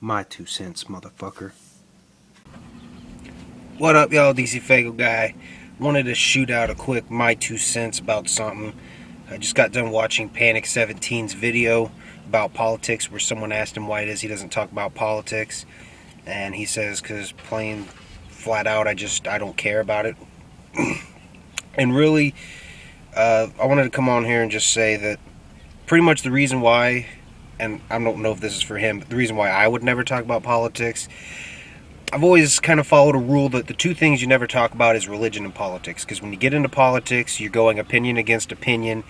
My 2 cents, motherfucker. What up, y'all? DC Fago guy. Wanted to shoot out a quick my 2 cents about something. I just got done watching Panic 17's video about politics, where someone asked him why it is he doesn't talk about politics, and he says, because plain flat out, I don't care about it. And really, I wanted to come on here and just say that pretty much the reason why, and I don't know if this is for him, but the reason why I would never talk about politics, I've always kind of followed a rule that the two things you never talk about is religion and politics. Because when you get into politics, you're going opinion against opinion.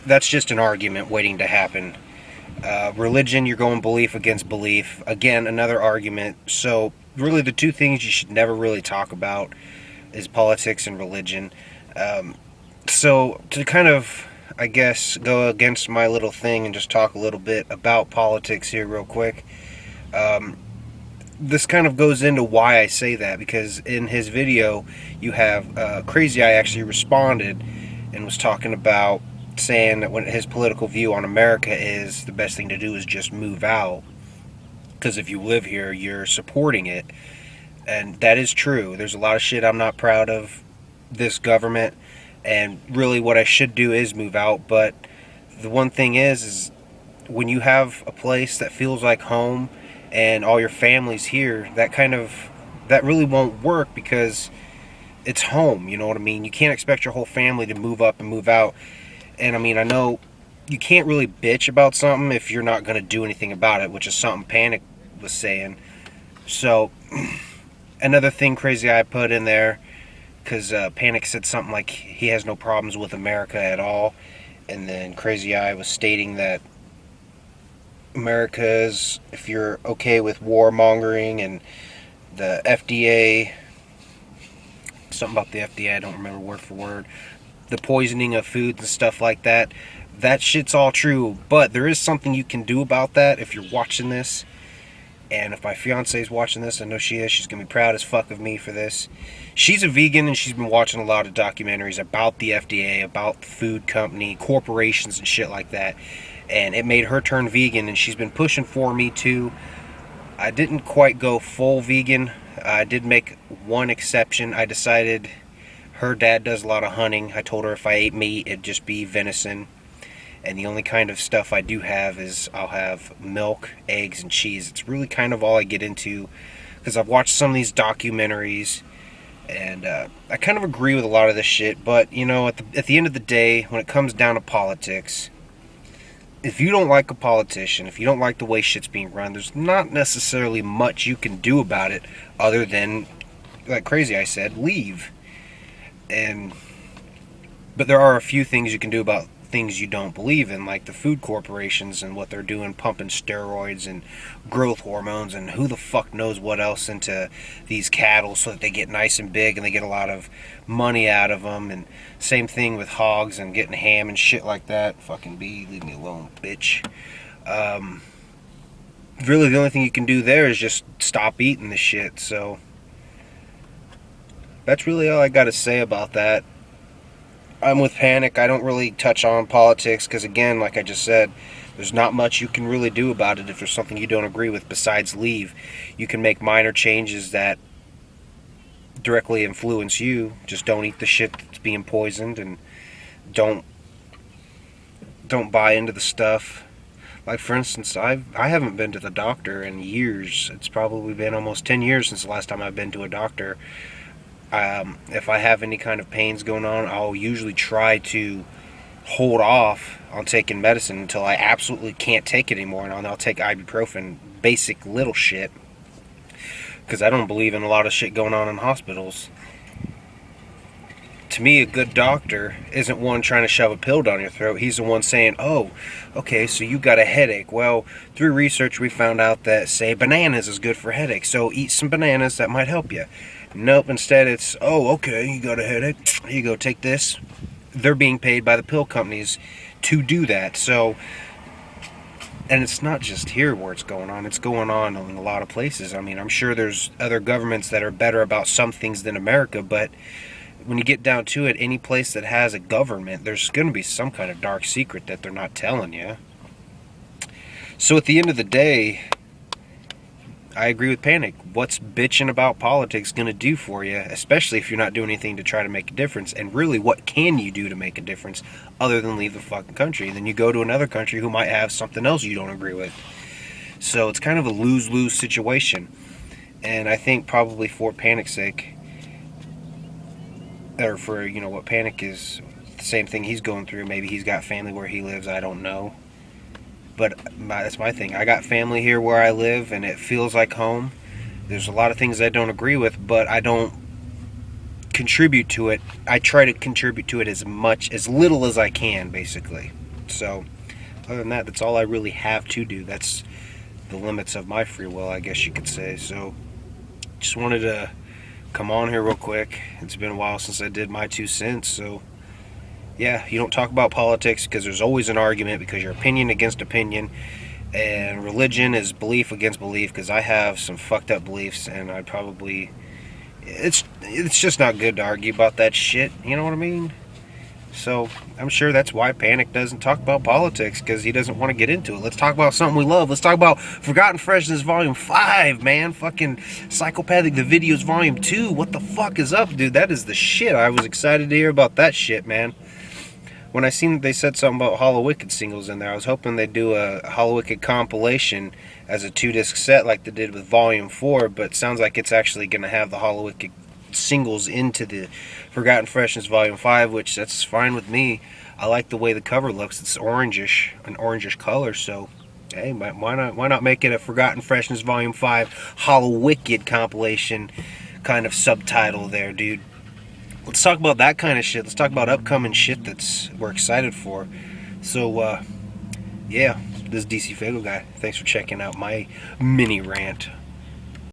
That's just an argument waiting to happen. Religion, you're going belief against belief. Again, another argument. So really the two things you should never really talk about is politics and religion. So to kind of, I guess, go against my little thing and just talk a little bit about politics here real quick. This kind of goes into why I say that, because in his video you have Crazy Eye actually responded and was talking about saying that when his political view on America is the best thing to do is just move out, because if you live here you're supporting it. And that is true. There's a lot of shit I'm not proud of this government, and really what I should do is move out. But the one thing is when you have a place that feels like home and all your family's here, that really won't work, because it's home, you know what I mean? You can't expect your whole family to move up and move out. And I mean, I know you can't really bitch about something if you're not going to do anything about it, which is something Panic was saying. So another thing Crazy Eye put in there, because Panic said something like he has no problems with America at all, and then Crazy Eye was stating that America's, if you're okay with warmongering and the FDA, something about the FDA, I don't remember word for word, the poisoning of foods and stuff like that, that shit's all true. But there is something you can do about that if you're watching this. And if my fiance's watching this, I know she is, she's going to be proud as fuck of me for this. She's a vegan, and she's been watching a lot of documentaries about the FDA, about food company, corporations and shit like that. And it made her turn vegan, and she's been pushing for me too. I didn't quite go full vegan. I did make one exception. I decided, her dad does a lot of hunting. I told her if I ate meat, it'd just be venison. And the only kind of stuff I do have is I'll have milk, eggs, and cheese. It's really kind of all I get into, because I've watched some of these documentaries, and I kind of agree with a lot of this shit. But, you know, at the end of the day, when it comes down to politics, if you don't like a politician, if you don't like the way shit's being run, there's not necessarily much you can do about it other than, like Crazy I said, leave. But there are a few things you can do about things you don't believe in, like the food corporations and what they're doing, pumping steroids and growth hormones and who the fuck knows what else into these cattle so that they get nice and big and they get a lot of money out of them. And same thing with hogs and getting ham and shit like that. Fucking bee, leave me alone, bitch. Really the only thing you can do there is just stop eating the shit. So that's really all I gotta say about that. I'm with Panic. I don't really touch on politics because, again, like I just said, there's not much you can really do about it if there's something you don't agree with besides leave. You can make minor changes that directly influence you. Just don't eat the shit that's being poisoned, and don't buy into the stuff. Like, for instance, I haven't been to the doctor in years. It's probably been almost 10 years since the last time I've been to a doctor. If I have any kind of pains going on, I'll usually try to hold off on taking medicine until I absolutely can't take it anymore, and I'll take ibuprofen, basic little shit, because I don't believe in a lot of shit going on in hospitals. To me, a good doctor isn't one trying to shove a pill down your throat. He's the one saying, oh, okay, so you got a headache. Well, through research we found out that, say, bananas is good for headaches, so eat some bananas, that might help you. Nope, instead it's, oh, okay, you got a headache, here you go, take this. They're being paid by the pill companies to do that. So, and it's not just here where it's going on in a lot of places. I mean, I'm sure there's other governments that are better about some things than America, but when you get down to it, any place that has a government, there's going to be some kind of dark secret that they're not telling you. So at the end of the day, I agree with Panic. What's bitching about politics going to do for you, especially if you're not doing anything to try to make a difference? And really, what can you do to make a difference other than leave the fucking country? And then you go to another country who might have something else you don't agree with. So it's kind of a lose-lose situation. And I think probably for Panic's sake, or for, you know, what Panic is, the same thing he's going through. Maybe he's got family where he lives, I don't know. But that's my thing. I got family here where I live, and it feels like home. There's a lot of things I don't agree with, but I don't contribute to it. I try to contribute to it as little as I can, basically. So, other than that, that's all I really have to do. That's the limits of my free will, I guess you could say. So, just wanted to come on here real quick. It's been a while since I did my 2 cents, so yeah, you don't talk about politics because there's always an argument, because your opinion against opinion, and religion is belief against belief, because I have some fucked up beliefs, and I probably it's just not good to argue about that shit, you know what I mean? So I'm sure that's why Panic doesn't talk about politics, because he doesn't want to get into it. Let's talk about something we love. Let's talk about Forgotten Freshness Volume 5, man. Fucking Psychopathic the Videos Volume 2. What the fuck is up, dude? That is the shit. I was excited to hear about that shit, man. When I seen that they said something about Hollow Wicked singles in there, I was hoping they'd do a Hollow Wicked compilation as a 2-disc set like they did with Volume 4, but it sounds like it's actually going to have the Hollow Wicked singles into the Forgotten Freshness Volume 5, which that's fine with me. I like the way the cover looks. It's orangish, an orangish color, so hey, why not make it a Forgotten Freshness Volume 5 Hollow Wicked compilation kind of subtitle there, dude. Let's talk about that kind of shit. Let's talk about upcoming shit that's we're excited for. So, yeah, this is DC Fago guy. Thanks for checking out my mini rant.